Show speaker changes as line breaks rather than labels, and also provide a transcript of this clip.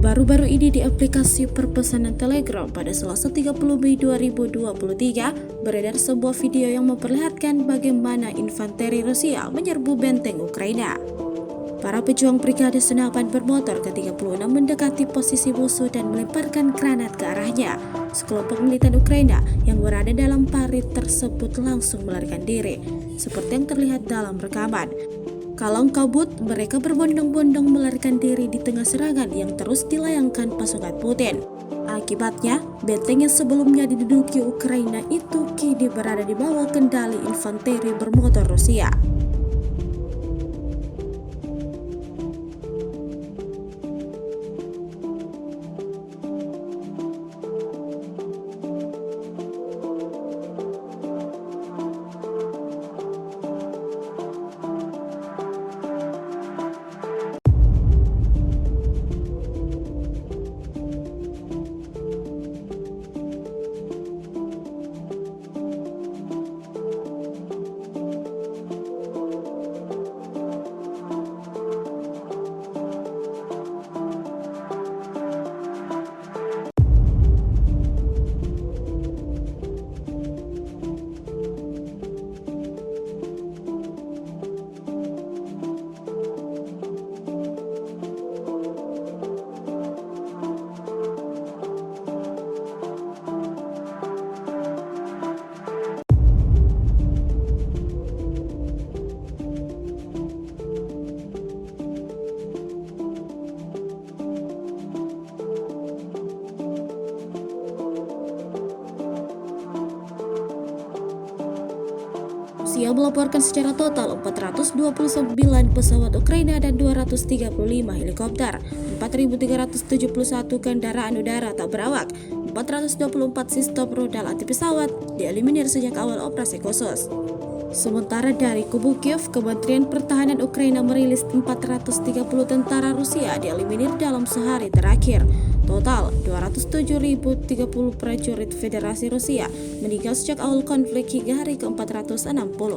Baru-baru ini di aplikasi perpesanan Telegram pada Selasa 30 Mei 2023 beredar sebuah video yang memperlihatkan bagaimana infanteri Rusia menyerbu benteng Ukraina. Para pejuang brigade senapan bermotor ke-36 mendekati posisi musuh dan melemparkan granat ke arahnya. Sekelompok militan Ukraina yang berada dalam parit tersebut langsung melarikan diri, seperti yang terlihat dalam rekaman. Kalang kabut, mereka berbondong-bondong melarikan diri di tengah serangan yang terus dilayangkan pasukan Putin. Akibatnya, benteng yang sebelumnya diduduki Ukraina itu kini berada di bawah kendali infanteri bermotor Rusia. Rusia melaporkan secara total 429 pesawat Ukraina dan 235 helikopter, 4.371 kendaraan udara tak berawak, 424 sistem rudal anti pesawat dieliminir sejak awal operasi khusus. Sementara dari kubu Kiev, Kementerian Pertahanan Ukraina merilis 430 tentara Rusia dieliminir dalam sehari terakhir. Total 207.030 prajurit Federasi Rusia meninggal sejak awal konflik hingga hari ke-460.